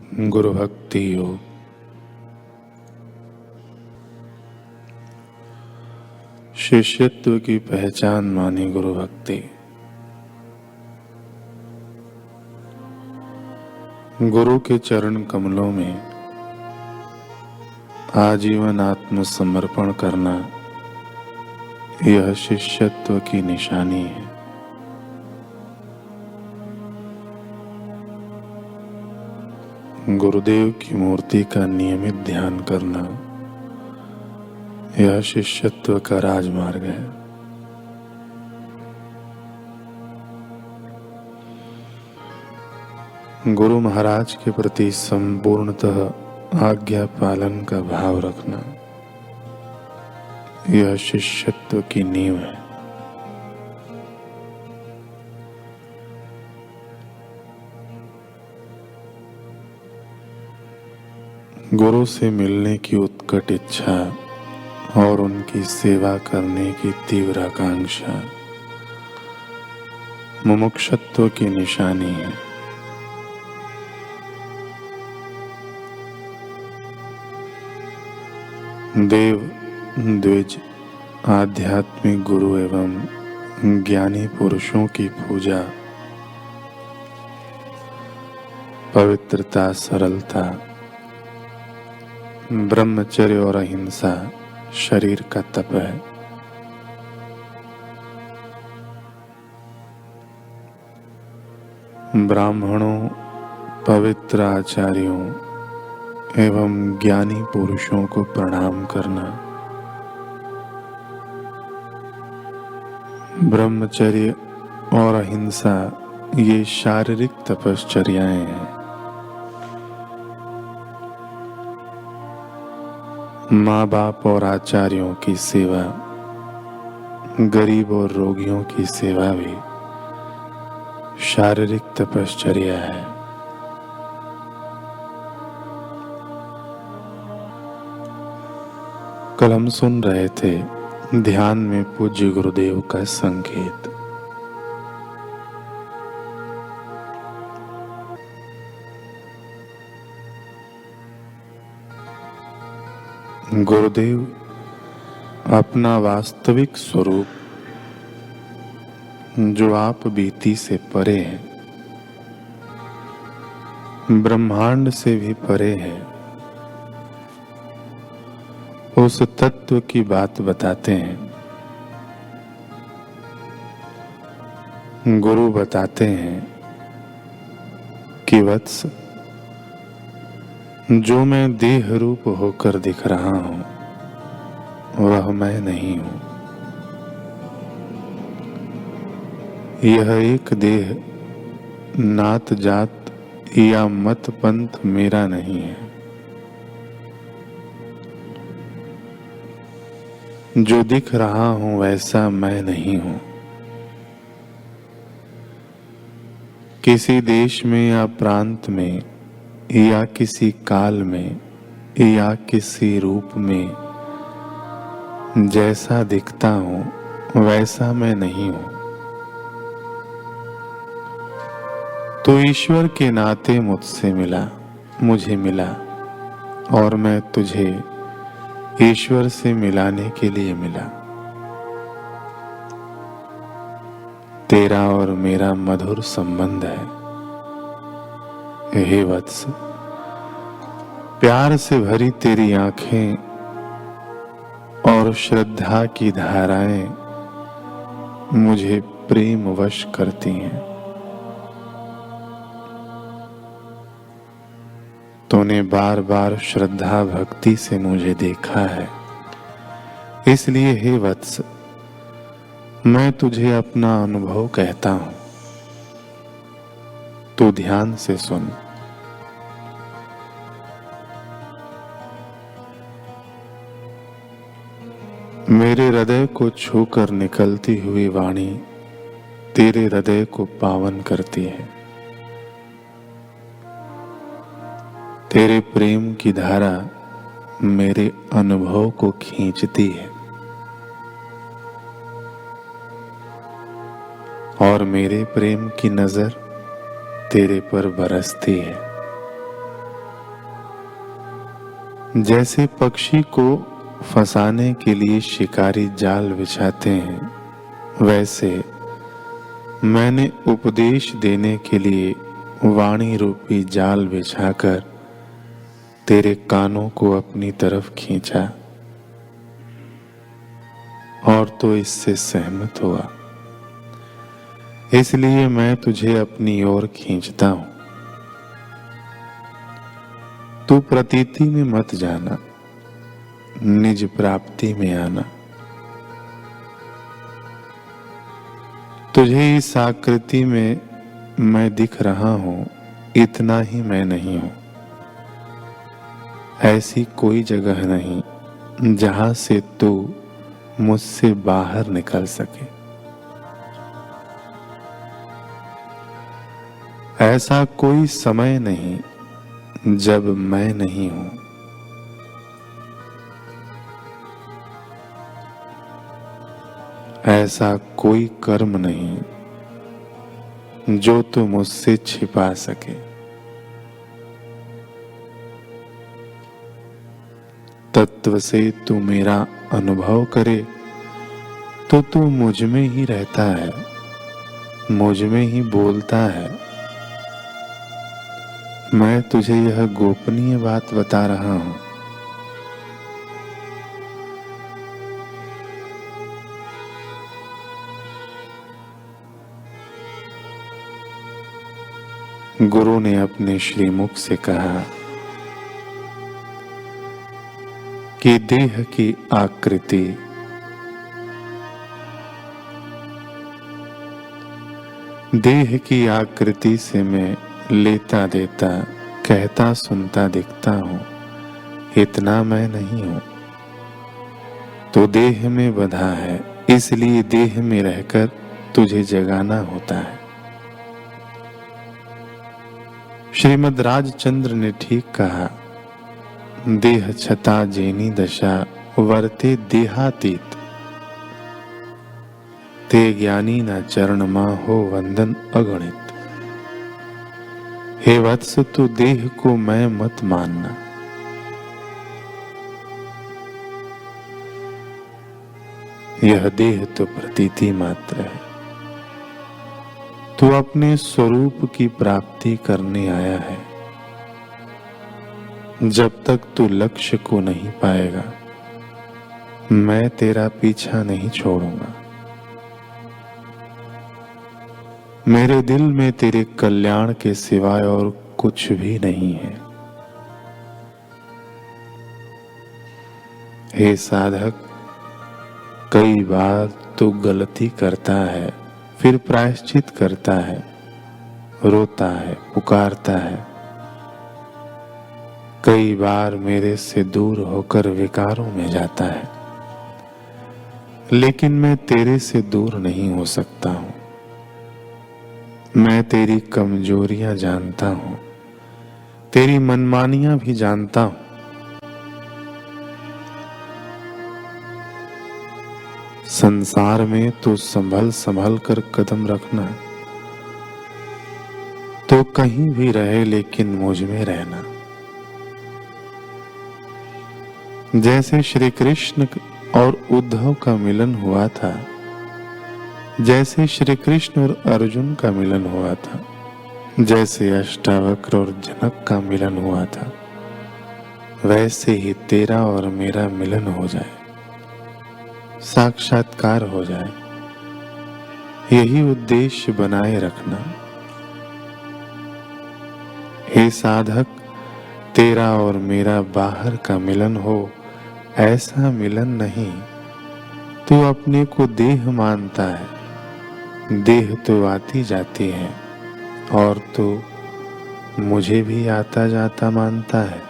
गुरु भक्ति योग। शिष्यत्व की पहचान मानी गुरु भक्ति। गुरु के चरण कमलों में आजीवन आत्मसमर्पण करना यह शिष्यत्व की निशानी है। गुरुदेव की मूर्ति का नियमित ध्यान करना यह शिष्यत्व का राजमार्ग है। गुरु महाराज के प्रति संपूर्णतः आज्ञा पालन का भाव रखना यह शिष्यत्व की नींव है। गुरु से मिलने की उत्कट इच्छा और उनकी सेवा करने की तीव्र आकांक्षा मुमुक्षुत्व की निशानी है। देव द्विज आध्यात्मिक गुरु एवं ज्ञानी पुरुषों की पूजा पवित्रता, सरलता, ब्रह्मचर्य और अहिंसा शरीर का तप है। ब्राह्मणों, पवित्र आचार्यों एवं ज्ञानी पुरुषों को प्रणाम करना ब्रह्मचर्य और अहिंसा ये शारीरिक तपश्चर्याएं हैं। माँ बाप और आचार्यों की सेवा, गरीब और रोगियों की सेवा भी शारीरिक तपश्चर्या है। कल हम सुन रहे थे ध्यान में पूज्य गुरुदेव का संकेत। गुरुदेव अपना वास्तविक स्वरूप जो आप बीती से परे है, ब्रह्मांड से भी परे है, उस तत्व की बात बताते हैं। गुरु बताते हैं कि वत्स, जो मैं देह रूप होकर दिख रहा हूं वह मैं नहीं हूं। यह एक देह नात जात या मत पंथ मेरा नहीं है। जो दिख रहा हूं वैसा मैं नहीं हूं। किसी देश में या प्रांत में या किसी काल में या किसी रूप में जैसा दिखता हूं वैसा मैं नहीं हूं। तो ईश्वर के नाते मुझसे मिला, मुझे मिला और मैं तुझे ईश्वर से मिलाने के लिए मिला। तेरा और मेरा मधुर संबंध है। हे वत्स, प्यार से भरी तेरी आंखें और श्रद्धा की धाराएं मुझे प्रेम वश करती हैं। तूने बार बार श्रद्धा भक्ति से मुझे देखा है, इसलिए हे वत्स, मैं तुझे अपना अनुभव कहता हूं। तू ध्यान से सुन। मेरे हृदय को छूकर निकलती हुई वाणी तेरे हृदय को पावन करती है। तेरे प्रेम की धारा मेरे अनुभव को खींचती है और मेरे प्रेम की नजर तेरे पर बरसती है। जैसे पक्षी को फंसाने के लिए शिकारी जाल बिछाते हैं, वैसे मैंने उपदेश देने के लिए वाणी रूपी जाल बिछाकर तेरे कानों को अपनी तरफ खींचा और तो इससे सहमत हुआ, इसलिए मैं तुझे अपनी ओर खींचता हूं। तू प्रतीति में मत जाना, निज प्राप्ति में आना। तुझे इस आकृति में मैं दिख रहा हूं, इतना ही मैं नहीं हूं। ऐसी कोई जगह नहीं जहां से तू मुझसे बाहर निकल सके। ऐसा कोई समय नहीं जब मैं नहीं हूं। ऐसा कोई कर्म नहीं जो तू मुझसे छिपा सके। तत्व से तू मेरा अनुभव करे तो तू मुझ में ही रहता है, मुझ में ही बोलता है। मैं तुझे यह गोपनीय बात बता रहा हूं। गुरु ने अपने श्रीमुख से कहा कि देह की आकृति देह की आकृति से मैं लेता देता कहता सुनता दिखता हूं, इतना मैं नहीं हूं। तो देह में बंधा है, इसलिए देह में रहकर तुझे जगाना होता है। श्रीमद् राजचंद्र ने ठीक कहा, देह छता जेनी दशा वर्ते देहातीत, ते ज्ञानी न चरण मां हो वंदन अगणित। हे वत्स, तू देह को मैं मत मानना। यह देह तो प्रतीति मात्र है। तू अपने स्वरूप की प्राप्ति करने आया है। जब तक तू लक्ष्य को नहीं पाएगा, मैं तेरा पीछा नहीं छोड़ूंगा। मेरे दिल में तेरे कल्याण के सिवाय और कुछ भी नहीं है। हे साधक, कई बार तू गलती करता है, फिर प्रायश्चित करता है, रोता है, पुकारता है। कई बार मेरे से दूर होकर विकारों में जाता है, लेकिन मैं तेरे से दूर नहीं हो सकता हूं। मैं तेरी कमजोरियां जानता हूं, तेरी मनमानियां भी जानता हूं। संसार में तो संभल संभल कर कदम रखना, तो कहीं भी रहे लेकिन मुझ में रहना। जैसे श्री कृष्ण और उद्धव का मिलन हुआ था, जैसे श्री कृष्ण और अर्जुन का मिलन हुआ था, जैसे अष्टावक्र और जनक का मिलन हुआ था, वैसे ही तेरा और मेरा मिलन हो जाए, साक्षात्कार हो जाए। यही उद्देश्य बनाए रखना। हे साधक, तेरा और मेरा बाहर का मिलन हो, ऐसा मिलन नहीं। तू अपने को देह मानता है, देह तो आती जाती है, और तू मुझे भी आता जाता मानता है।